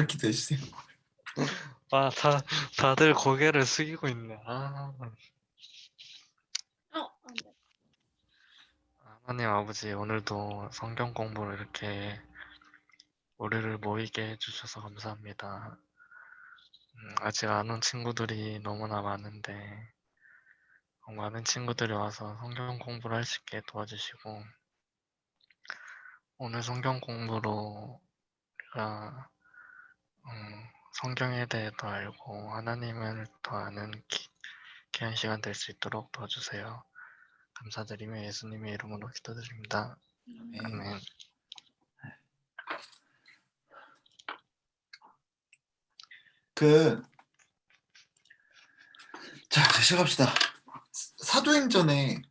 이야기도 해주세요. 아, 다들 고개를 숙이고 있네. 아, 네. 하나님 아버지, 오늘도 성경 공부를 이렇게 우리를 모이게 해주셔서 감사합니다. 아직 안 온 친구들이 너무나 많은데, 많은 친구들이 와서 성경 공부를 할 수 있게 도와주시고, 오늘 성경 공부로 우리가 성경에 대해 더 알고 하나님을 더 아는 귀한 시간 될 수 있도록 도와주세요. 감사드리며 예수님의 이름으로 기도드립니다. 아멘. 자, 시작합시다. 사도행전에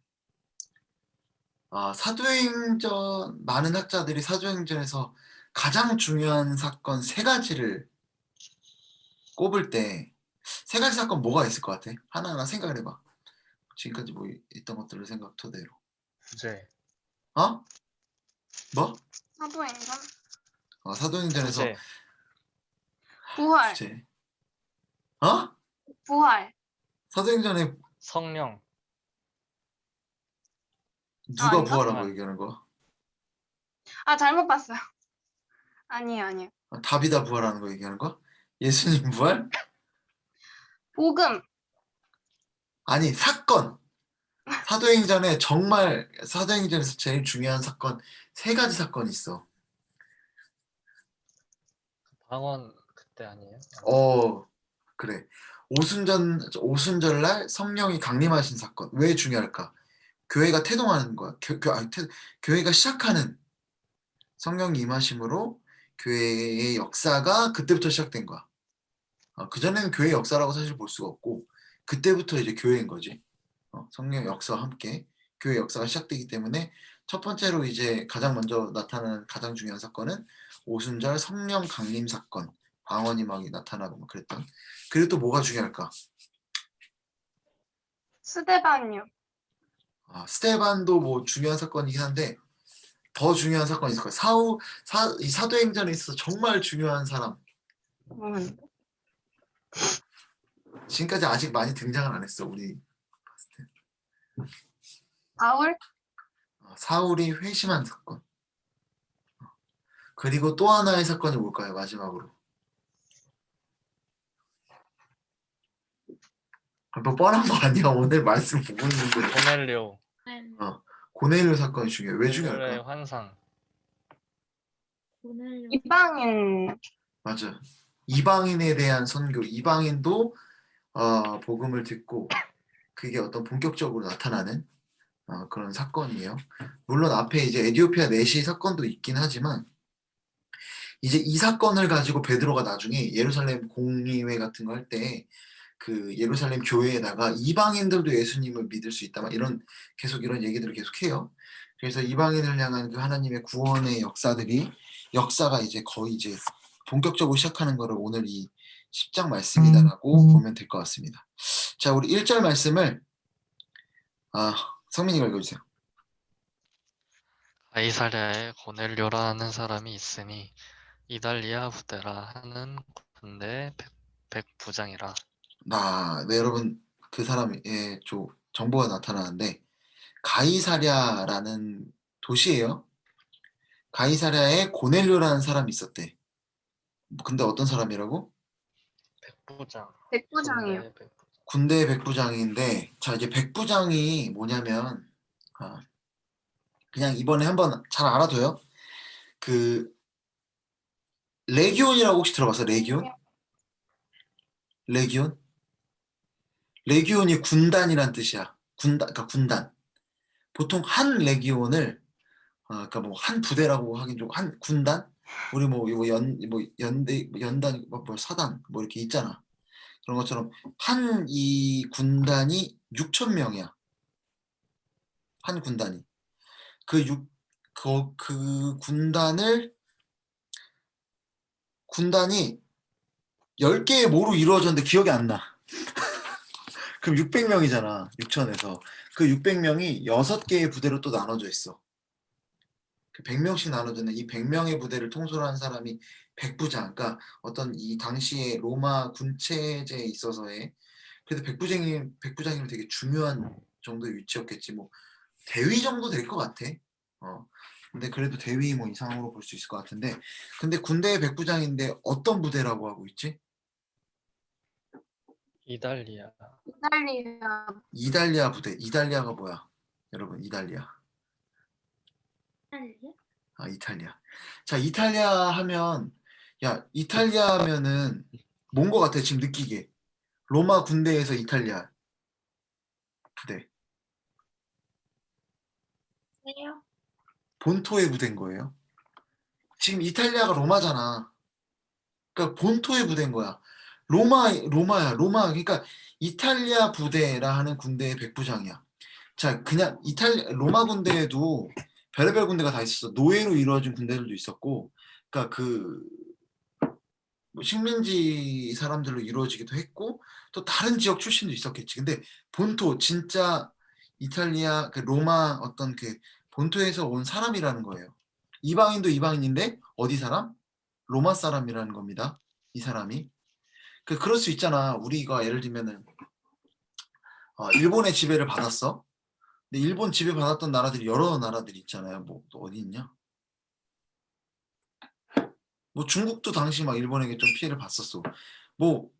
사도행전 많은 학자들이 사도행전에서 가장 중요한 사건 세 가지를 꼽을 때 세 가지 사건 뭐가 있을 것 같아? 하나하나 생각을 해봐. 지금까지 뭐 있던 것들을 생각 토대로. 부재. 어? 뭐? 사도행전? 사도행전에서 부재. 부활. 부재. 부활. 사도행전에 성령. 누가 아닌가? 부활한 거 얘기하는 거야? 잘못 봤어요. 아니에요. 다비다 부활하는 거 얘기하는 거야? 예수님 부활? 복음. 아니, 사건. 사도행전에 정말 사도행전에서 제일 중요한 사건 세 가지 사건이 있어. 방언 그때 아니에요? 그래. 오순절날 성령이 강림하신 사건. 왜 중요할까? 교회가 태동하는 거야. 교회가 시작하는 성령이 임하심으로 교회의 역사가 그때부터 시작된 거야. 그전에는 교회의 역사라고 사실 볼 수가 없고 그때부터 이제 교회인 거지. 성령의 역사와 함께 교회 역사가 시작되기 때문에 첫 번째로 이제 가장 먼저 나타나는 가장 중요한 사건은 오순절 성령 강림 사건, 방언이 막 나타나고 막 그랬던. 그리고 또 뭐가 중요할까? 스데반요. 스테반도 뭐 중요한 사건이긴 한데 더 중요한 사건이 있을 거야. 이 사도행전에 있어서 정말 중요한 사람. 지금까지 아직 많이 등장을 안 했어 우리 봤을 때. 바울? 사울이 회심한 사건. 그리고 또 하나의 사건이 뭘까요? 마지막으로. 뭐 뻔한 거 아니야. 오늘 말씀 보고 있는데. 고넬료. 고넬료 사건이 중요해. 왜 고넬료의 중요할까? 환상. 이방인. 맞아. 이방인에 대한 선교. 이방인도 복음을 듣고 그게 어떤 본격적으로 나타나는 그런 사건이에요. 물론 앞에 이제 에디오피아 내시 사건도 있긴 하지만 이제 이 사건을 가지고 베드로가 나중에 예루살렘 공의회 같은 거 할 때 그 예루살렘 교회에다가 이방인들도 예수님을 믿을 수 있다. 막 계속 이런 얘기들을 계속 해요. 그래서 이방인을 향한 그 하나님의 구원의 역사가 이제 거의 이제 본격적으로 시작하는 거를 오늘 이 10장 말씀이다라고 보면 될 것 같습니다. 자, 우리 1절 말씀을 성민이가 읽어주세요. 가이사랴에 고넬료라는 사람이 있으니 이달리아 부대라 하는 군대 백부장이라. 네, 여러분 그 사람의 정보가 나타나는데 가이사랴라는 도시예요. 가이사랴에 고넬료라는 사람이 있었대. 근데 어떤 사람이라고? 백부장. 백부장이요. 군대 백부장인데 자 이제 백부장이 뭐냐면 그냥 이번에 한번 잘 알아둬요. 그 레기온이라고 혹시 들어봤어? 레기온? 레기온이 군단이란 뜻이야. 그러니까 군단. 보통 한 레기온을 그러니까 뭐 한 부대라고 하긴 좀 한 군단? 우리 뭐 연대 연단 뭐 사단 뭐 이렇게 있잖아. 그런 것처럼 이 군단이 6천 명이야. 한 군단이. 그 군단이 10개의 모로 이루어졌는데 기억이 안 나. 그럼 600명이잖아. 6천에서. 그 600명이 6개의 부대로 또 나눠져 있어. 그 100명씩 나눠주는 이 100명의 부대를 통솔하는 사람이 백부장, 그러니까 어떤 이 당시에 로마 군체제에 있어서의 그래도 백부장이면 되게 중요한 정도의 위치였겠지. 뭐 대위 정도 될 것 같아. 근데 그래도 대위 뭐 이상으로 볼 수 있을 것 같은데, 근데 군대의 백부장인데 어떤 부대라고 하고 있지? 이달리아. 이탈리아. 이달리아 부대. 이달리아가 뭐야? 여러분, 이달리아. 아, 이탈리아. 자, 이탈리아 하면, 야, 이탈리아 하면은 뭔 것 같아, 지금 느끼게. 로마 군대에서 이탈리아 부대. 본토의 부대인 거예요. 지금 이탈리아가 로마잖아. 그러니까 본토의 부대인 거야. 로마야. 로마. 그러니까 이탈리아 부대라 하는 군대의 백부장이야. 자, 그냥 로마 군대에도 별의별 군대가 다 있었어. 노예로 이루어진 군대들도 있었고, 그러니까 뭐 식민지 사람들로 이루어지기도 했고, 또 다른 지역 출신도 있었겠지. 근데 본토, 진짜 이탈리아, 그 로마 어떤 그 본토에서 온 사람이라는 거예요. 이방인도 이방인인데 어디 사람? 로마 사람이라는 겁니다. 이 사람이. 그럴 수 있잖아. 우리가 예를 들면은 일본의 지배를 받았어. 근데 일본 지배 받았던 나라들이 여러 나라들이 있잖아요. 뭐 또 어디 있냐? 뭐 중국도 당시 막 일본에게 좀 피해를 봤었어. 뭐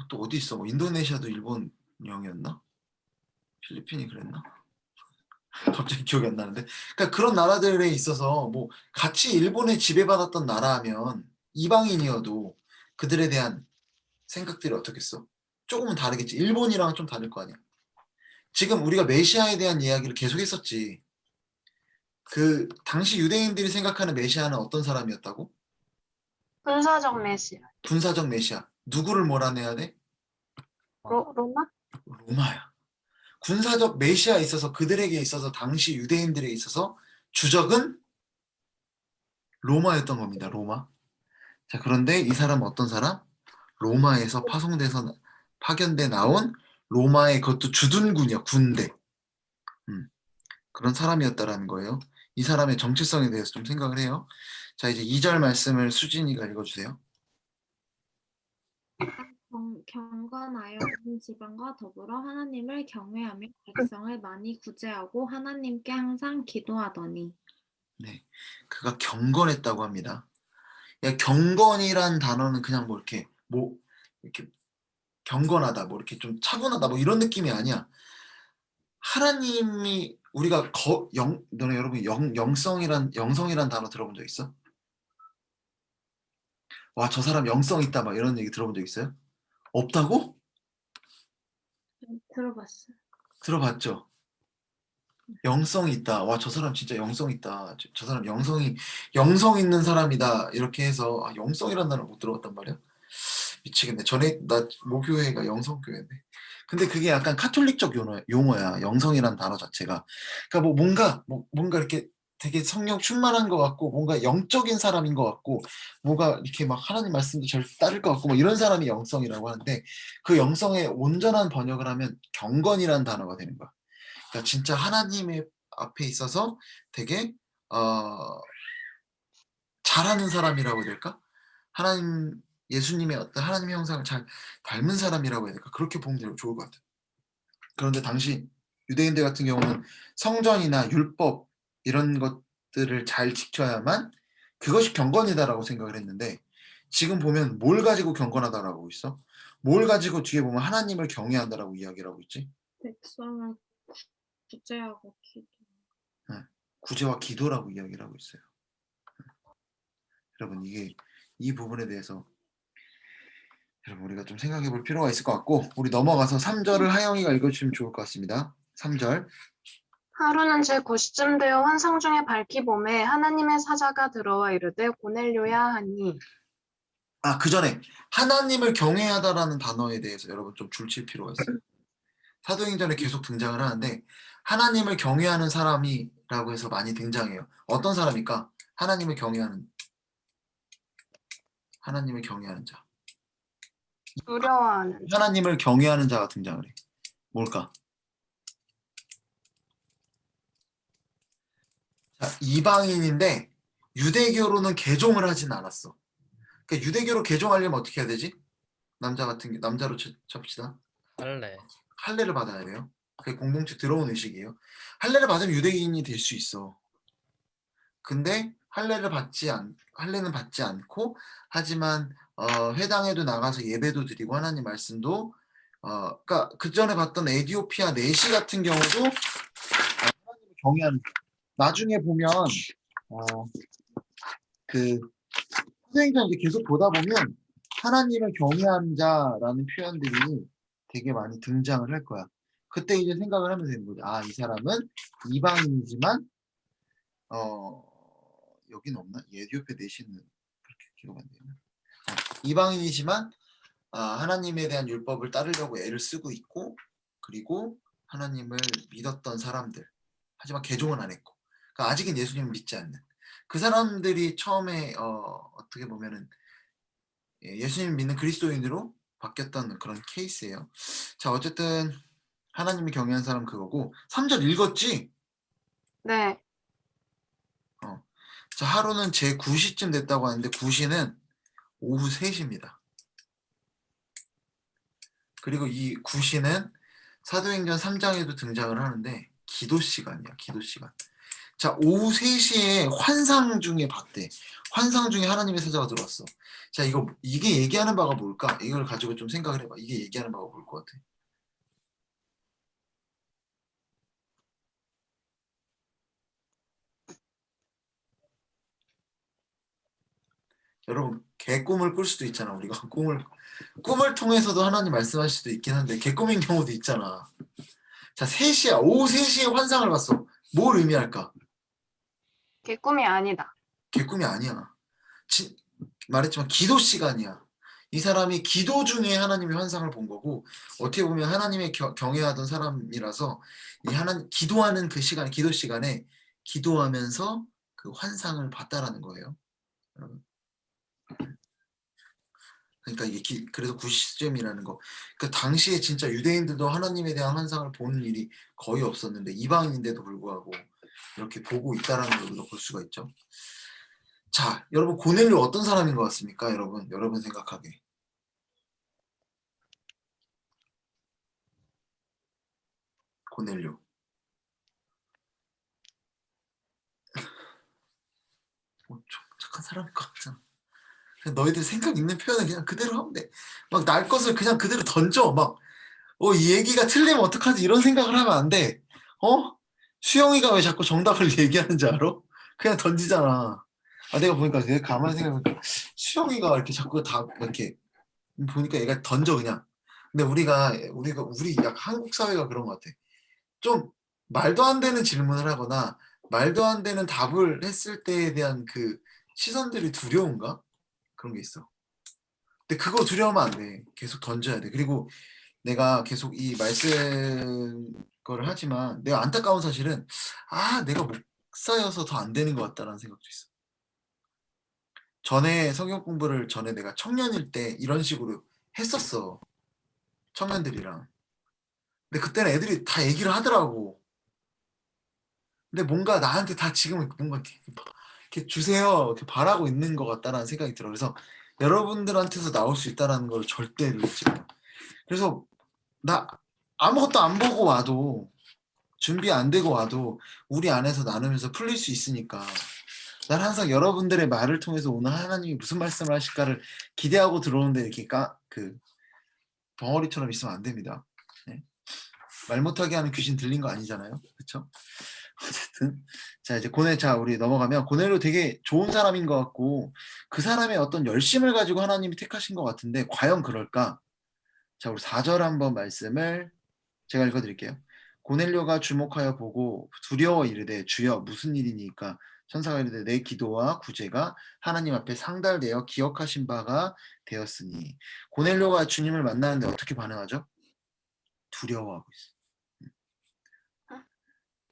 또 어디 있어? 뭐 인도네시아도 일본령이었나? 필리핀이 그랬나? 갑자기 기억이 안 나는데. 그러니까 그런 나라들에 있어서 뭐 같이 일본에 지배받았던 나라면 이방인이어도 그들에 대한 생각들이 어떻겠어? 조금은 다르겠지. 일본이랑은 좀 다를 거 아니야. 지금 우리가 메시아에 대한 이야기를 계속 했었지. 그 당시 유대인들이 생각하는 메시아는 어떤 사람이었다고? 군사적 메시아. 군사적 메시아. 누구를 몰아내야 돼? 로마? 로마야. 군사적 메시아에 있어서 그들에게 있어서 당시 유대인들에 있어서 주적은 로마였던 겁니다. 로마. 자, 그런데 이 사람은 어떤 사람? 로마에서 파견돼 나온 로마의 그것도 주둔군이야. 군대. 그런 사람이었다라는 거예요. 이 사람의 정체성에 대해서 좀 생각을 해요. 자, 이제 2절 말씀을 수진이가 읽어주세요. 경건하여 온 지방과 더불어 하나님을 경외하며 백성을 많이 구제하고 하나님께 항상 기도하더니. 네, 그가 경건했다고 합니다. 야, 경건이란 단어는 그냥 이렇게 경건하다, 뭐 이렇게 좀 차분하다, 뭐 이런 느낌이 아니야. 하나님이 우리가 너네 여러분 영성이란 단어 들어본 적 있어? 와, 저 사람 영성 있다, 막 이런 얘기 들어본 적 있어요? 없다고? 들어봤어요. 들어봤죠? 영성이 있다. 와, 저 사람 진짜 영성 있다. 저 사람 영성 있는 사람이다. 이렇게 해서 영성이란 단어 못 들어봤단 말이야. 미치겠네. 전에 나 모교회가 영성교회인데. 근데 그게 약간 카톨릭적 용어야. 영성이란 단어 자체가. 그러니까 뭔가 이렇게 되게 성령 충만한 것 같고, 뭔가 영적인 사람인 것 같고, 뭔가 이렇게 막 하나님 말씀도 잘 따를 것 같고, 뭐 이런 사람이 영성이라고 하는데, 그 영성의 온전한 번역을 하면 경건이란 단어가 되는 거야. 그러니까 진짜 하나님의 앞에 있어서 되게 잘하는 사람이라고 해야 될까? 예수님의 어떤 하나님의 형상을 잘 닮은 사람이라고 해야 될까? 그렇게 보면 좋을 것 같아요. 그런데 당시 유대인들 같은 경우는 성전이나 율법 이런 것들을 잘 지켜야만 그것이 경건이다라고 생각을 했는데, 지금 보면 뭘 가지고 경건하다라고 하고 있어? 뭘 가지고 뒤에 보면 하나님을 경외한다라고 이야기를 하고 있지? 백성을 구제하고 기도. 네. 구제와 기도라고 이야기를 하고 있어요. 여러분, 이 부분에 대해서 여러분 우리가 좀 생각해 볼 필요가 있을 것 같고, 우리 넘어가서 3절을 하영이가 읽어주시면 좋을 것 같습니다. 3절. 하루는 제 9시쯤 되어 환상 중에 밝히 보매 하나님의 사자가 들어와 이르되 고넬료야 하니. 그 전에 하나님을 경외하다라는 단어에 대해서 여러분 좀 줄칠 필요가 있어요. 사도행전에 계속 등장을 하는데 하나님을 경외하는 사람이라고 해서 많이 등장해요. 어떤 사람일까? 하나님을 경외하는 자. 두려워하는 자. 하나님을 경외하는 자가 등장을 해. 뭘까? 이방인인데 유대교로는 개종을 하진 않았어. 그러니까 유대교로 개종하려면 어떻게 해야 되지? 남자로 칩시다. 할례. 할례를 받아야 돼요. 그게 공동체 들어온 의식이에요. 할례를 받으면 유대인이 될 수 있어. 근데 할례는 받지 않고 하지만 회당에도 나가서 예배도 드리고 하나님 말씀도 그러니까 그 전에 봤던 에디오피아 내시 같은 경우도 하나님을 경외하는 거예요. 나중에 보면 그 사도행전 이제 계속 보다 보면 하나님을 경외하는 자라는 표현들이 되게 많이 등장을 할 거야. 그때 이제 생각을 하면 되는 거죠. 아, 이 사람은 이방인이지만 여긴 없나? 에디오피아 내시는 그렇게 기록 안 되나? 이방인이지만 하나님에 대한 율법을 따르려고 애를 쓰고 있고 그리고 하나님을 믿었던 사람들 하지만 개종은 안 했고 그러니까 아직은 예수님을 믿지 않는 그 사람들이 처음에 어떻게 보면은 예수님 믿는 그리스도인으로 바뀌었던 그런 케이스예요. 자, 어쨌든 하나님이 경외한 사람 그거고 3절 읽었지? 네. 자, 하루는 제 9시쯤 됐다고 하는데 9시는 오후 3시입니다. 그리고 이 9시는 사도행전 3장에도 등장을 하는데 기도 시간이야. 기도 시간. 자, 오후 3시에 환상 중에 봤대. 환상 중에 하나님의 사자가 들어왔어. 자, 이게 얘기하는 바가 뭘까? 이걸 가지고 좀 생각을 해봐. 이게 얘기하는 바가 뭘 것 같아? 여러분, 개꿈을 꿀 수도 있잖아. 우리가 꿈을 통해서도 하나님 말씀하실 수도 있긴 한데 개꿈인 경우도 있잖아. 자, 3시야. 오후 3시에 환상을 봤어. 뭘 의미할까? 개꿈이 아니다. 개꿈이 아니야. 말했지만 기도 시간이야. 이 사람이 기도 중에 하나님의 환상을 본 거고 어떻게 보면 하나님의 경외하던 사람이라서 이 하나님 기도하는 그 시간, 기도 시간에 기도하면서 그 환상을 봤다라는 거예요. 여러분. 그러니까 이게 그래서 9시쯤이라는 거. 그 당시에 진짜 유대인들도 하나님에 대한 환상을 보는 일이 거의 없었는데 이방인인데도 불구하고 이렇게 보고 있다라는 걸 우리가 볼 수가 있죠. 자, 여러분 고넬료 어떤 사람인 것 같습니까? 여러분 생각하기에. 고넬료. 좀 착한 사람일 것 같잖아. 그냥 너희들 생각 있는 표현은 그냥 그대로 하면 돼. 막 날 것을 그냥 그대로 던져. 막 이 얘기가 틀리면 어떡하지 이런 생각을 하면 안 돼. 수영이가 왜 자꾸 정답을 얘기하는지 알아? 그냥 던지잖아. 내가 보니까 내가 가만히 생각해보니까 수영이가 이렇게 자꾸 다 이렇게 보니까 얘가 던져 그냥. 근데 우리 약 한국 사회가 그런 것 같아. 좀 말도 안 되는 질문을 하거나 말도 안 되는 답을 했을 때에 대한 그 시선들이 두려운가? 그런 게 있어. 근데 그거 두려우면 안 돼. 계속 던져야 돼. 그리고 내가 계속 이 말씀 거를 하지만 내가 안타까운 사실은 내가 목사여서 더 안 되는 것 같다라는 생각도 있어. 전에 성경 공부를 전에 내가 청년일 때 이런 식으로 했었어. 청년들이랑. 근데 그때는 애들이 다 얘기를 하더라고. 근데 뭔가 나한테 다 지금 뭔가 이렇게 주세요. 이렇게 바라고 있는 것 같다라는 생각이 들어. 그래서 여러분들한테서 나올 수 있다라는 걸 절대로 잊지 마. 그래서 나 아무것도 안 보고 와도 준비 안 되고 와도 우리 안에서 나누면서 풀릴 수 있으니까 난 항상 여러분들의 말을 통해서 오늘 하나님이 무슨 말씀을 하실까를 기대하고 들어오는데 이렇게 벙어리처럼 있으면 안 됩니다. 네. 말 못하게 하는 귀신 들린 거 아니잖아요. 그렇죠? 어쨌든 자 이제 우리 넘어가면 고넬료 되게 좋은 사람인 것 같고 그 사람의 어떤 열심을 가지고 하나님이 택하신 것 같은데 과연 그럴까? 자 우리 4절 한번 말씀을 제가 읽어드릴게요. 고넬료가 주목하여 보고 두려워 이르되 주여 무슨 일이니까 천사가 이르되 내 기도와 구제가 하나님 앞에 상달되어 기억하신 바가 되었으니 고넬료가 주님을 만나는데 어떻게 반응하죠? 두려워하고 있어.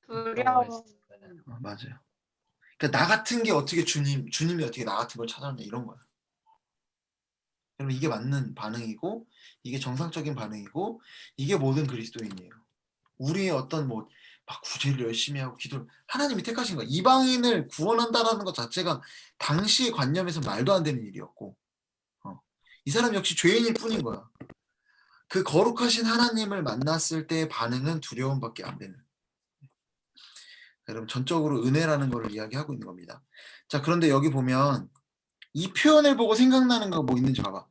두려워. 맞아요. 그러니까 나 같은 게 어떻게 주님이 어떻게 나 같은 걸 찾았냐 이런 거야. 여러분 이게 맞는 반응이고 이게 정상적인 반응이고 이게 모든 그리스도인이에요. 우리의 어떤 막 구제를 열심히 하고 기도를 하나님이 택하신 거야. 이방인을 구원한다라는 것 자체가 당시의 관념에서 말도 안 되는 일이었고 이 사람 역시 죄인일 뿐인 거야. 그 거룩하신 하나님을 만났을 때의 반응은 두려움밖에 안 되는. 여러분 전적으로 은혜라는 것을 이야기하고 있는 겁니다. 자 그런데 여기 보면 이 표현을 보고 생각나는 거 뭐 있는지 봐봐.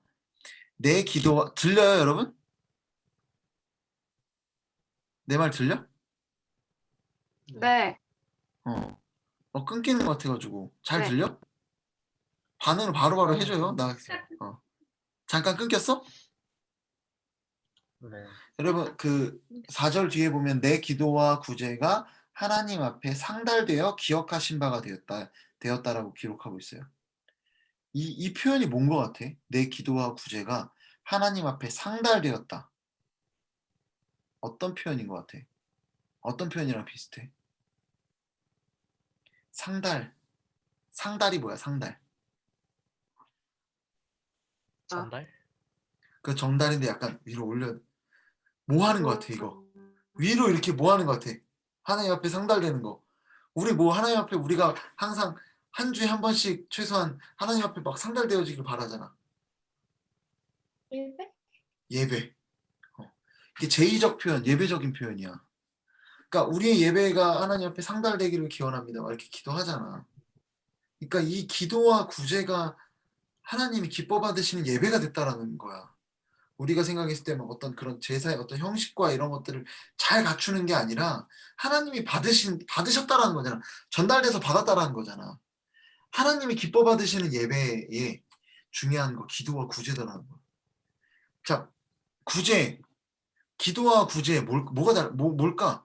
내 기도 들려요 여러분? 내 말 들려? 네. 끊기는 것 같아가지고 잘 네. 들려? 반응을 바로바로 해줘요. 나 잠깐 끊겼어? 네. 여러분 그 4절 뒤에 보면 내 기도와 구제가 하나님 앞에 상달되어 기억하신 바가 되었다라고 기록하고 있어요. 이 표현이 뭔 것 같아? 내 기도와 구제가 하나님 앞에 상달되었다. 어떤 표현인 것 같아? 어떤 표현이랑 비슷해? 상달이 뭐야? 상달. 전달? 그 정달인데 약간 위로 올려. 뭐 하는 것 같아 이거? 위로 이렇게 뭐 하는 것 같아? 하나님 앞에 상달되는 거. 우리 뭐 하나님 앞에 우리가 항상 한 주에 한 번씩 최소한 하나님 앞에 막 상달되어지길 바라잖아. 예배. 이게 제의적 표현, 예배적인 표현이야. 그러니까 우리의 예배가 하나님 앞에 상달되기를 기원합니다. 막 이렇게 기도하잖아. 그러니까 이 기도와 구제가 하나님이 기뻐 받으시는 예배가 됐다라는 거야. 우리가 생각했을 때 막 어떤 그런 제사의 어떤 형식과 이런 것들을 잘 갖추는 게 아니라 하나님이 받으셨다라는 거잖아. 전달돼서 받았다라는 거잖아. 하나님이 기뻐 받으시는 예배에 중요한 거 기도와 구제다라는 거. 자, 구제, 기도와 구제 뭘까?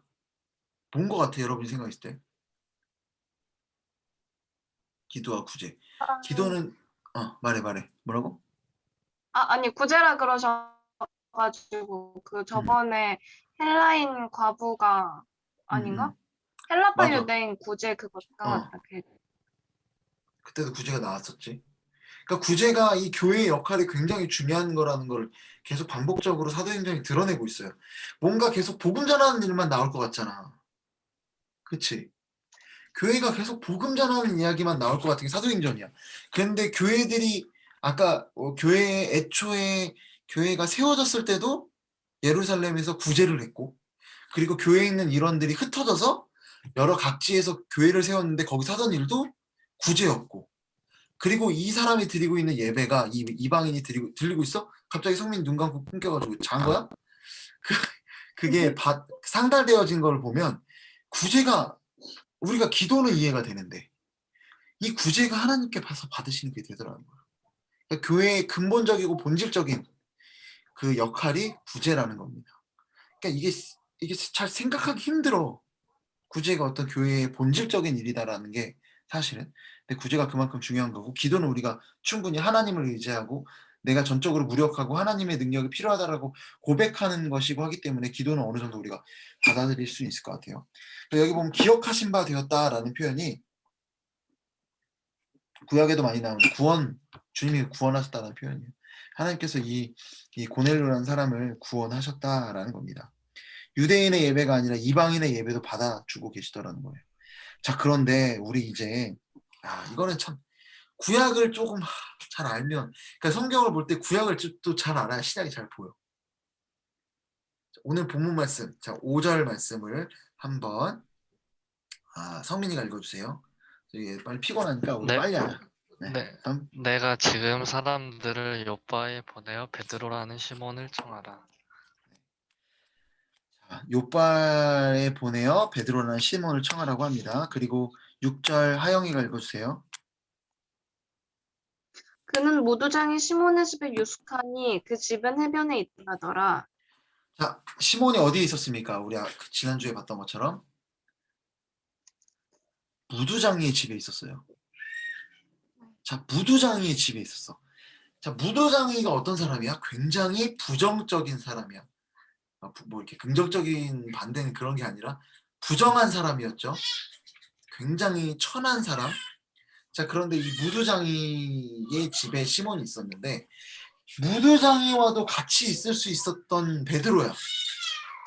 뭔 거 같아 여러분이 생각했을 때? 기도와 구제. 기도는 말해. 뭐라고? 아니 구제라 그러셔가지고 그 저번에 헬라인 과부가 아닌가? 헬라파 맞아. 유대인 구제 그거 생각났다. 그때도 구제가 나왔었지. 그러니까 구제가 이 교회의 역할이 굉장히 중요한 거라는 걸 계속 반복적으로 사도행전이 드러내고 있어요. 뭔가 계속 복음 전하는 일만 나올 것 같잖아. 그치? 교회가 계속 복음 전하는 이야기만 나올 것 같은 게 사도행전이야. 그런데 교회들이 아까 교회 애초에 교회가 세워졌을 때도 예루살렘에서 구제를 했고 그리고 교회에 있는 일원들이 흩어져서 여러 각지에서 교회를 세웠는데 거기서 하던 일도 구제였고 그리고 이 사람이 드리고 있는 예배가 이방인이 들리고 있어? 갑자기 성민이 눈 감고 끊겨가지고 잔 거야? 그게 상달되어진 걸 보면 구제가 우리가 기도는 이해가 되는데 이 구제가 하나님께 받으시는 게 되더라는 거야. 그러니까 교회의 근본적이고 본질적인 그 역할이 구제라는 겁니다. 그러니까 이게 잘 생각하기 힘들어. 구제가 어떤 교회의 본질적인 일이다라는 게 사실은. 근데 구제가 그만큼 중요한 거고 기도는 우리가 충분히 하나님을 의지하고 내가 전적으로 무력하고 하나님의 능력이 필요하다라고 고백하는 것이고 하기 때문에 기도는 어느 정도 우리가 받아들일 수 있을 것 같아요. 여기 보면 기억하신 바 되었다라는 표현이 구약에도 많이 나오는 주님이 구원하셨다는 표현이에요. 하나님께서 이 고넬료라는 사람을 구원하셨다라는 겁니다. 유대인의 예배가 아니라 이방인의 예배도 받아주고 계시더라는 거예요. 자, 그런데 우리 이제 이거는 참 구약을 조금 잘 알면 그러니까 성경을 볼 때 구약을 또 잘 알아야 신약이 잘 보여. 오늘 본문 말씀, 자 5절 말씀을 한번 성민이가 읽어주세요. 빨리 피곤하니까 우리 네. 빨리 하자. 네. 내가 지금 사람들을 요바에 보내어 베드로라는 시몬을 청하라. 요바에 보내어 베드로라는 시몬을 청하라고 합니다. 그리고 6절 하영이가 읽어주세요. 그는 무두장이 시몬의 집에 유숙하니 그 집은 해변에 있다더라. 자, 시몬이 어디에 있었습니까? 우리 지난주에 봤던 것처럼 무두장이의 집에 있었어요. 자, 무두장이의 집에 있었어. 자, 무두장이가 어떤 사람이야? 굉장히 부정적인 사람이야. 뭐 이렇게 긍정적인 반대는 그런 게 아니라 부정한 사람이었죠. 굉장히 천한 사람. 자, 그런데 이 무두장이의 집에 시몬이 있었는데 무두장이와도 같이 있을 수 있었던 베드로야.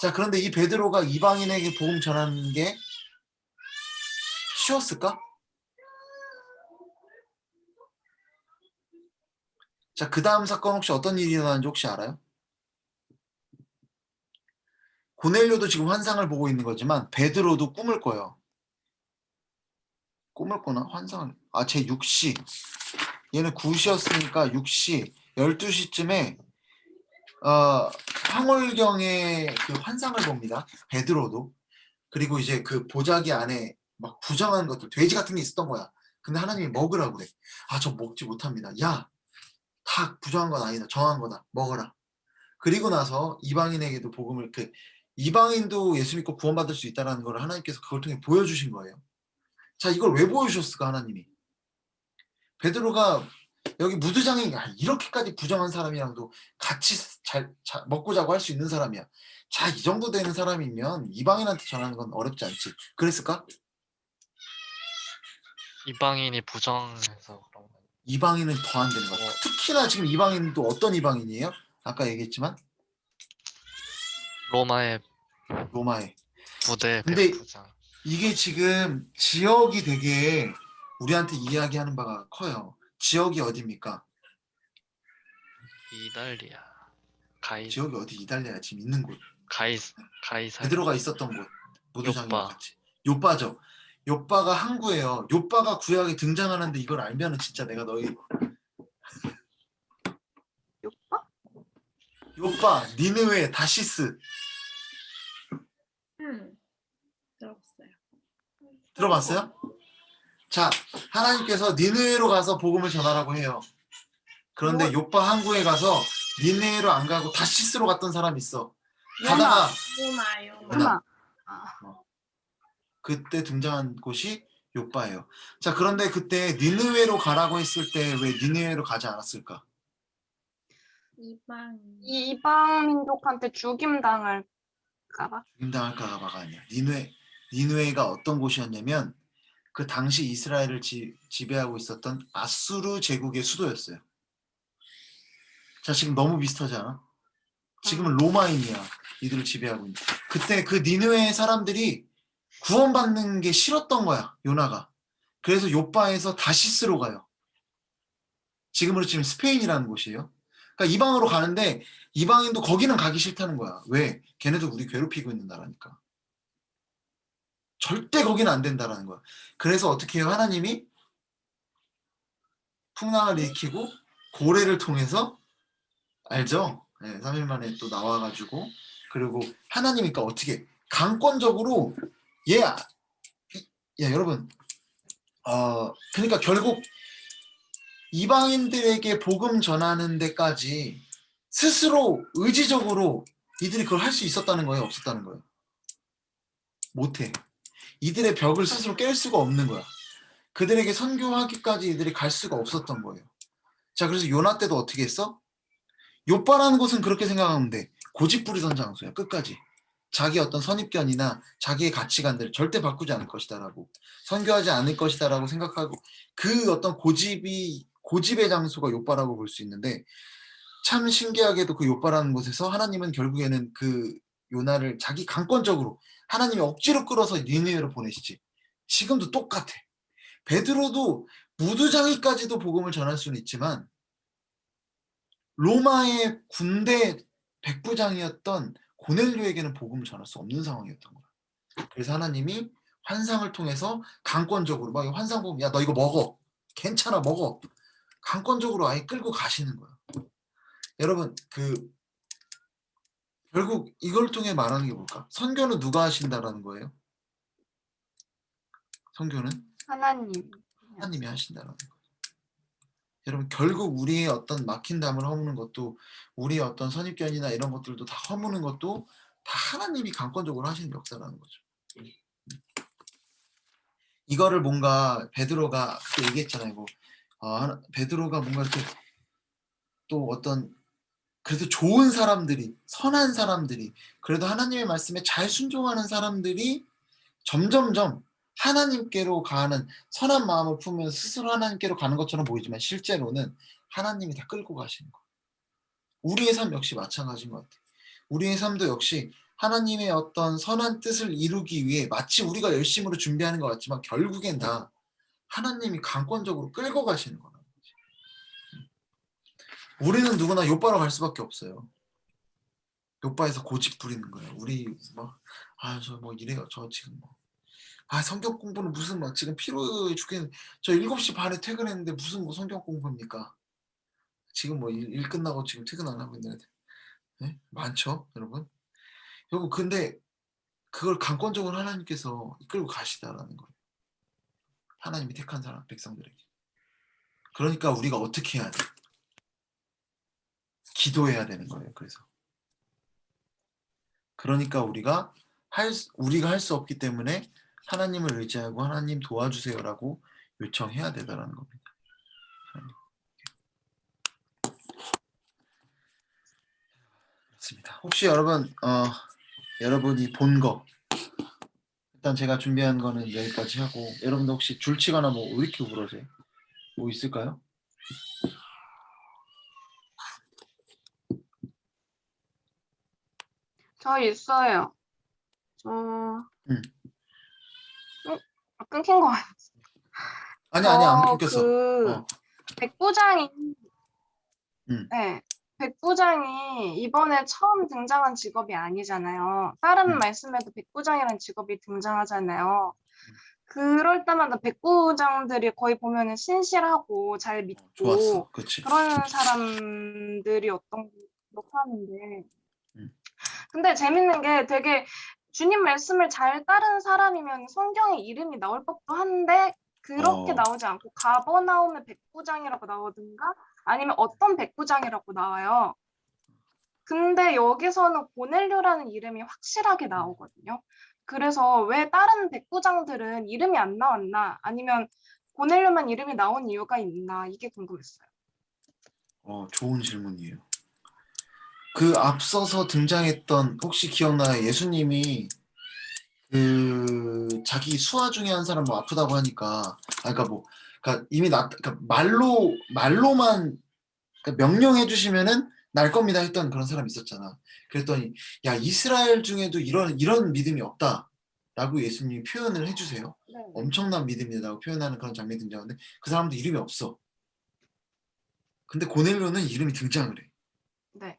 자, 그런데 이 베드로가 이방인에게 복음 전하는 게 쉬웠을까? 자, 그 다음 사건 혹시 어떤 일이 일어나는지 혹시 알아요? 고넬료도 지금 환상을 보고 있는 거지만 베드로도 꿈을 꿔요. 꿈을 꾸나? 환상을. 아, 제 6시. 얘는 9시였으니까 6시, 12시쯤에 황홀경의 그 환상을 봅니다. 베드로도. 그리고 이제 그 보자기 안에 막 부정한 것들, 돼지 같은 게 있었던 거야. 근데 하나님이 먹으라고 그래. 아, 저 먹지 못합니다. 야, 다 부정한 건 아니다. 정한 거다. 먹어라. 그리고 나서 이방인에게도 복음을 이방인도 예수 믿고 구원받을 수 있다는 걸 하나님께서 그걸 통해 보여주신 거예요. 자, 이걸 왜 보여주셨을까 하나님이? 베드로가 여기 무드장이 이렇게까지 부정한 사람이랑도 같이 먹고 자고 할 수 있는 사람이야. 자, 이 정도 되는 사람이면 이방인한테 전하는 건 어렵지 않지. 그랬을까? 이방인이 부정해서 그런 거. 이방인은 더 안 되는 거야. 특히나 지금 이방인도 어떤 이방인이에요? 아까 얘기했지만 로마의 로마에. 부대 근데 백부장. 이게 지금 지역이 되게 우리한테 이야기하는 바가 커요. 지역이 어디입니까? 이달리아. 지역이 어디? 이달리아 지금 있는 곳. 가이사랴. 베드로가 있었던 곳. 모두장이와 요빠. 같이. 요빠죠. 요빠가 항구예요. 요빠가 구약에 등장하는데 이걸 알면은 진짜 내가 너희 요빠? 요빠, 니느웨, 다시스 들어봤어요. 들어봤어요? 자, 하나님께서 니느웨로 가서 복음을 전하라고 해요. 그런데 요빠 항구에 가서 니느웨로 안 가고 다시스로 갔던 사람이 있어. 가다가 요나. 요나. 그때 등장한 곳이 요빠예요. 자, 그런데 그때 니느웨로 가라고 했을 때 왜 니느웨로 가지 않았을까? 이방 민족한테 죽임 당할까봐. 죽임당할까 봐가 아니야. 니느웨가 어떤 곳이었냐면 그 당시 이스라엘을 지배하고 있었던 아수르 제국의 수도였어요. 자, 지금 너무 비슷하지 않아? 지금은 로마인이야. 이들을 지배하고 있는. 그때 그 니느웨 사람들이 구원받는 게 싫었던 거야. 요나가. 그래서 요빠에서 다시스로 가요. 지금으로 치면 스페인이라는 곳이에요. 그러니까 이방으로 가는데 이방인도 거기는 가기 싫다는 거야. 왜? 걔네도 우리 괴롭히고 있는 나라니까. 절대 거기는 안 된다라는 거야. 그래서 어떻게 해요? 하나님이 풍랑을 일으키고 고래를 통해서 알죠? 네, 3일 만에 또 나와가지고 그리고 하나님이니까 어떻게 강권적으로 야 여러분 그러니까 결국 이방인들에게 복음 전하는 데까지 스스로 의지적으로 이들이 그걸 할 수 있었다는 거예요? 없었다는 거예요? 못해. 이들의 벽을 스스로 깰 수가 없는 거야. 그들에게 선교하기까지 이들이 갈 수가 없었던 거예요. 자, 그래서 요나 때도 어떻게 했어? 요빠라는 곳은 그렇게 생각하면 돼. 고집 부리던 장소야. 끝까지. 자기 어떤 선입견이나 자기의 가치관들을 절대 바꾸지 않을 것이다라고 선교하지 않을 것이다라고 생각하고 그 어떤 고집의 장소가 요빠라고 볼 수 있는데 참 신기하게도 그 요빠라는 곳에서 하나님은 결국에는 그 요나를 자기 강권적으로 하나님이 억지로 끌어서 니느웨로 보내시지. 지금도 똑같아. 베드로도 무두장이까지도 복음을 전할 수는 있지만 로마의 군대 백부장이었던 고넬료에게는 복음을 전할 수 없는 상황이었던 거야. 그래서 하나님이 환상을 통해서 강권적으로 막 환상 보면 야 너 이거 먹어. 괜찮아 먹어. 강권적으로 아예 끌고 가시는 거야. 여러분 결국 이걸 통해 말하는 게 뭘까? 선교는 누가 하신다라는 거예요? 선교는 하나님이 하신다라는 거예요. 여러분 결국 우리의 어떤 막힌 담을 허무는 것도 우리의 어떤 선입견이나 이런 것들도 다 허무는 것도 다 하나님이 강권적으로 하시는 역사라는 거죠. 이거를 뭔가 베드로가 그때 얘기했잖아요. 베드로가 뭔가 이렇게 또 어떤 그래도 좋은 사람들이 선한 사람들이 그래도 하나님의 말씀에 잘 순종하는 사람들이 점점점 하나님께로 가는 선한 마음을 품으면서 스스로 하나님께로 가는 것처럼 보이지만 실제로는 하나님이 다 끌고 가시는 거예요. 우리의 삶 역시 마찬가지인 것 같아요. 우리의 삶도 역시 하나님의 어떤 선한 뜻을 이루기 위해 마치 우리가 열심으로 준비하는 것 같지만 결국엔 다 하나님이 강권적으로 끌고 가시는 거라는 거지. 우리는 누구나 욥바로 갈 수밖에 없어요. 욥바에서 고집 부리는 거예요. 우리 저 뭐 이래요. 저 지금 성경 공부는 무슨 지금 피로해 죽겠는. 저 7시 반에 퇴근했는데 무슨 성경 공부입니까? 지금 일 끝나고 지금 퇴근 안 하고 있는 애들. 네? 많죠, 여러분? 여러분 근데 그걸 강권적으로 하나님께서 이끌고 가시다라는 거예요. 하나님이 택한 사람 백성들에게. 그러니까 우리가 어떻게 해야 돼? 기도해야 되는 거예요. 그러니까 우리가 할 수 없기 때문에 하나님을 의지하고 하나님 도와주세요라고 요청해야 되다라는 겁니다. 그렇습니다. 혹시 여러분이 본 거 일단 제가 준비한 거는 여기까지 하고 여러분도 혹시 줄치거나 왜 이렇게 울어세요? 뭐 있을까요? 저 있어요. 끊긴 거 같아요. 아니 안 끊겼어. 백부장이 음. 백부장이 이번에 처음 등장한 직업이 아니잖아요. 다른 말씀에도 백부장이라는 직업이 등장하잖아요. 그럴 때마다 백부장들이 거의 보면은 신실하고 잘 믿고 좋았어. 그치. 그런 사람들이 그렇게 하는데 음. 근데 재밌는 게 되게 주님 말씀을 잘 따르는 사람이면 성경에 이름이 나올 법도 한데 그렇게 나오지 않고 가버나움의 백부장이라고 나오든가 아니면 어떤 백부장이라고 나와요. 근데 여기서는 고넬료라는 이름이 확실하게 나오거든요. 그래서 왜 다른 백부장들은 이름이 안 나왔나 아니면 고넬료만 이름이 나온 이유가 있나 이게 궁금했어요. 좋은 질문이에요. 그 앞서서 등장했던 혹시 기억나요? 예수님이 그 자기 수하 중에 한 사람 아프다고 하니까 그러니까 이미 그러니까 말로만 그러니까 명령해 주시면은 날 겁니다 했던 그런 사람이 있었잖아. 그랬더니 야 이스라엘 중에도 이런 믿음이 없다라고 예수님이 표현을 해주세요. 네. 엄청난 믿음이라고 표현하는 그런 장면이 등장하는데 그 사람도 이름이 없어. 근데 고넬료는 이름이 등장을 해. 네.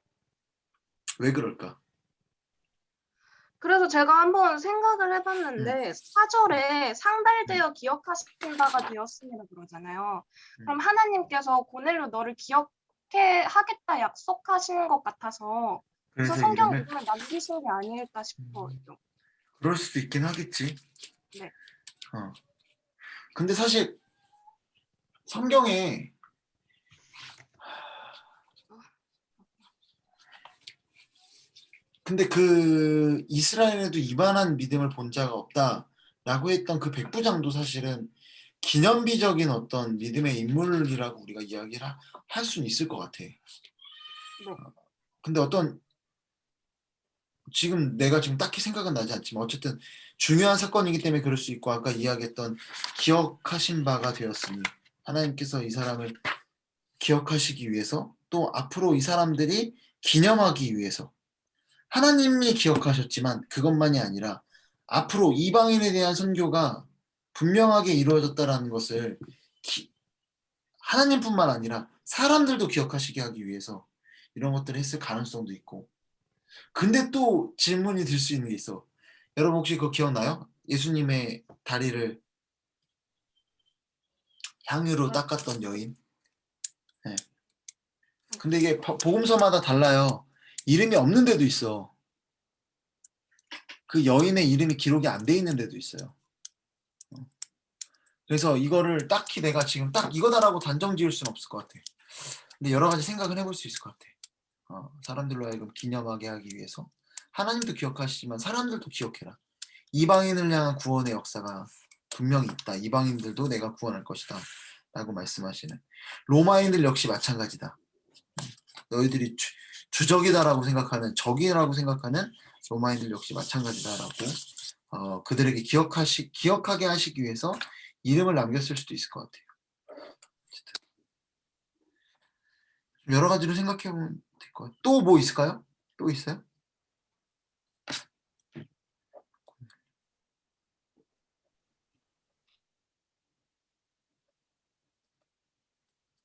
왜 그럴까? 그래서 제가 한번 생각을 해봤는데 4절에 상달되어 기억하신 바가 되었습니다 그러잖아요. 그럼 하나님께서 고넬료 너를 기억하겠다 약속하시는 것 같아서 그래서 성경 이름을 남기신 게 아닐까 싶어요. 그럴 수도 있긴 하겠지. 네. 근데 사실 성경에 근데 그 이스라엘에도 이반한 믿음을 본 자가 없다라고 했던 그 백부장도 사실은 기념비적인 어떤 믿음의 인물이라고 우리가 이야기를 할 수는 있을 것 같아. 근데 지금 내가 지금 딱히 생각은 나지 않지만 어쨌든 중요한 사건이기 때문에 그럴 수 있고 아까 이야기했던 기억하신 바가 되었으니 하나님께서 이 사람을 기억하시기 위해서 또 앞으로 이 사람들이 기념하기 위해서 하나님이 기억하셨지만 그것만이 아니라 앞으로 이방인에 대한 선교가 분명하게 이루어졌다라는 것을 하나님뿐만 아니라 사람들도 기억하시게 하기 위해서 이런 것들을 했을 가능성도 있고 근데 또 질문이 들 수 있는 게 있어. 여러분 혹시 그거 기억나요? 예수님의 다리를 향유로 닦았던 여인. 네. 근데 이게 복음서마다 달라요. 이름이 없는 데도 있어. 그 여인의 이름이 기록이 안 돼 있는 데도 있어요. 그래서 이거를 딱히 내가 지금 딱 이거다라고 단정 지을 수는 없을 것 같아. 근데 여러 가지 생각을 해볼 수 있을 것 같아. 사람들로 하여금 기념하게 하기 위해서 하나님도 기억하시지만 사람들도 기억해라. 이방인을 향한 구원의 역사가 분명히 있다. 이방인들도 내가 구원할 것이다. 라고 말씀하시는. 로마인들 역시 마찬가지다. 너희들이 주적이다라고 생각하는 적이라고 생각하는 로마인들 역시 마찬가지다라고 그들에게 기억하게 하시기 위해서 이름을 남겼을 수도 있을 것 같아요. 여러 가지로 생각해 보면 될 것 같아요. 또 뭐 있을까요? 또 있어요?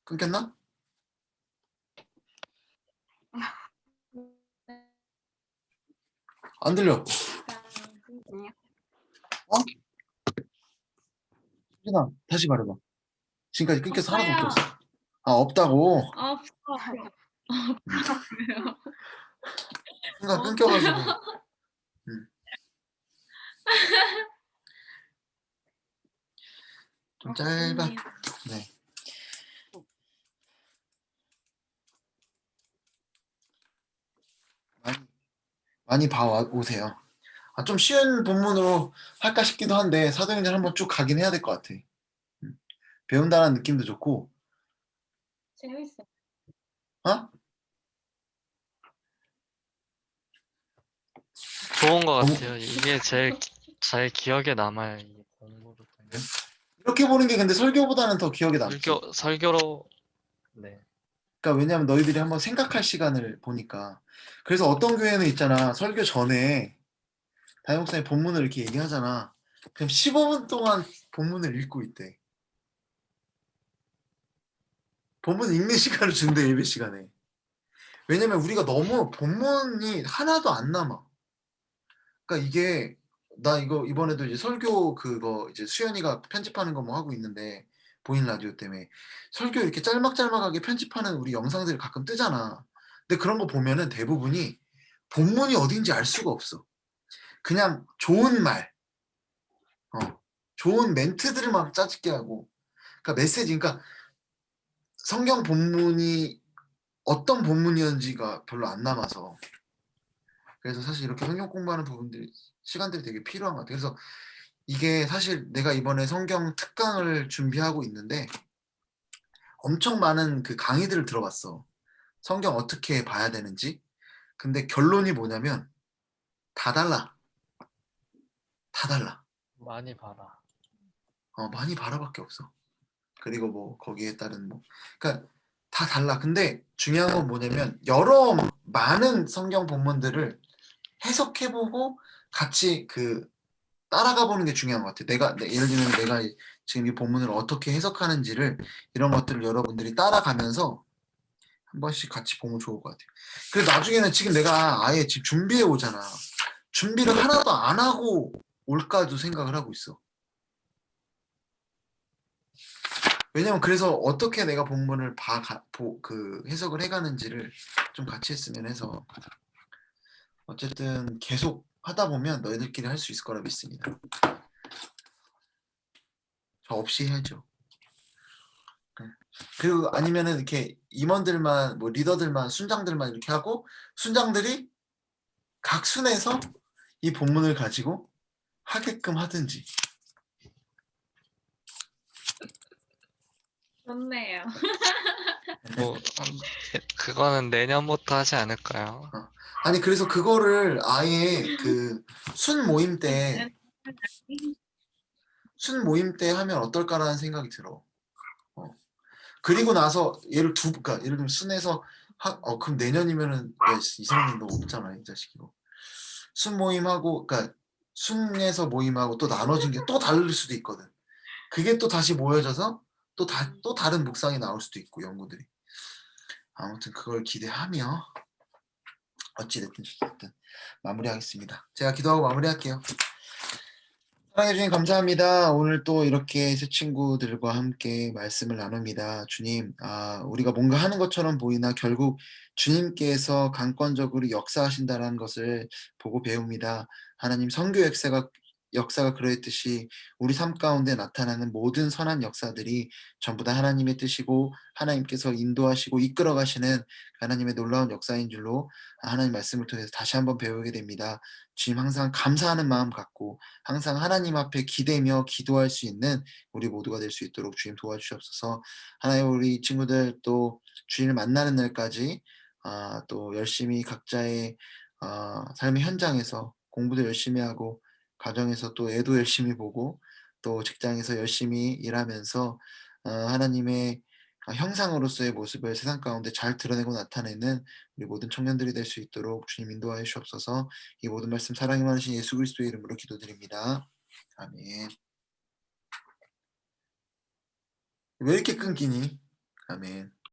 끊겼나? 안 들려. 아니요. 수진아, 다시 말해봐. 지금까지 끊겨서 하나도 못 없어요. 들었어. 아, 없다고? 없어요. 순간 끊겨가지고. 좀 짧아. 없습니다. 네. 많이 봐오세요. 아, 좀 쉬운 본문으로 할까 싶기도 한데 사도행전 한번 쭉 가긴 해야 될 것 같아. 배운다는 느낌도 좋고. 재밌어. 어? 좋은 것 너무- 같아요. 이게 제일 기억에 남아요. 이 공부를 통해. 이렇게 보는 게 근데 설교보다는 더 기억에 남지. 설교로 네. 그러니까 왜냐면 너희들이 한번 생각할 시간을 보니까. 그래서 어떤 교회는 있잖아. 설교 전에 담임 목사님 본문을 이렇게 얘기하잖아. 그럼 15분 동안 본문을 읽고 있대. 본문 읽는 시간을 준대, 예배 시간에. 왜냐면 우리가 너무 본문이 하나도 안 남아. 그러니까 이게 나 이거 이번에도 이제 설교 그거 이제 수연이가 편집하는 거 뭐 하고 있는데 보이는 라디오 때문에 설교 이렇게 짤막짤막하게 편집하는 우리 영상들이 가끔 뜨잖아. 근데 그런 거 보면은 대부분이 본문이 어딘지 알 수가 없어. 그냥 좋은 말, 좋은 멘트들을 막 짜집게 하고, 그러니까 메시지, 그러니까 성경 본문이 어떤 본문이었는지가 별로 안 남아서. 그래서 사실 이렇게 성경 공부하는 부분들이 시간들이 되게 필요한 것 같아요. 그래서 이게 사실 내가 이번에 성경 특강을 준비하고 있는데 엄청 많은 그 강의들을 들어봤어. 성경 어떻게 봐야 되는지. 근데 결론이 뭐냐면 다 달라. 다 달라. 많이 봐라. 많이 봐라밖에 없어. 그리고 뭐 거기에 따른 뭐 그러니까 다 달라. 근데 중요한 건 뭐냐면 여러 많은 성경 본문들을 해석해보고 같이 그 따라가 보는 게 중요한 것 같아. 예를 들면 내가 지금 이 본문을 어떻게 해석하는지를 이런 것들을 여러분들이 따라가면서 한 번씩 같이 보면 좋을 것 같아요. 그래서 나중에는 지금 내가 아예 지금 준비해 오잖아. 준비를 하나도 안 하고 올까도 생각을 하고 있어. 왜냐면 그래서 어떻게 내가 본문을 그 해석을 해가는지를 좀 같이 했으면 해서 어쨌든 계속 하다 보면 너희들끼리 할 수 있을 거라 믿습니다. 저 없이 해야죠. 그리고 아니면은 이렇게 임원들만 뭐 리더들만 순장들만 이렇게 하고 순장들이 각 순에서 이 본문을 가지고 하게끔 하든지. 좋네요. 뭐 그거는 내년부터 하지 않을까요? 아니 그래서 그거를 아예 그 순 모임 때 하면 어떨까라는 생각이 들어. 그리고 나서 그러니까 예를 들면 순에서 그럼 내년이면은 이 사람은 너 없잖아 이 자식이고. 순 모임하고 그러니까 순에서 모임하고 또 나눠진 게 또 다를 수도 있거든. 그게 또 다시 모여져서 또 다른 묵상이 나올 수도 있고 연구들이. 아무튼 그걸 기대하며 어찌됐든 마무리하겠습니다. 제가 기도하고 마무리할게요. 사랑해 주님 감사합니다. 오늘 또 이렇게 새 친구들과 함께 말씀을 나눕니다. 주님, 우리가 뭔가 하는 것처럼 보이나 결국 주님께서 강권적으로 역사하신다는 것을 보고 배웁니다. 하나님 선교 역사가 그러했듯이 우리 삶 가운데 나타나는 모든 선한 역사들이 전부 다 하나님의 뜻이고 하나님께서 인도하시고 이끌어 가시는 하나님의 놀라운 역사인 줄로 하나님 말씀을 통해서 다시 한번 배우게 됩니다. 주님 항상 감사하는 마음 갖고 항상 하나님 앞에 기대며 기도할 수 있는 우리 모두가 될 수 있도록 주님 도와주시옵소서. 하나님 우리 친구들 또 주님을 만나는 날까지 또 열심히 각자의 삶의 현장에서 공부도 열심히 하고 가정에서 또 애도 열심히 보고 또 직장에서 열심히 일하면서 하나님의 형상으로서의 모습을 세상 가운데 잘 드러내고 나타내는 우리 모든 청년들이 될 수 있도록 주님 인도하여 주옵소서. 이 모든 말씀 사랑이 많으신 예수 그리스도의 이름으로 기도드립니다. 아멘. 왜 이렇게 끊기니? 아멘.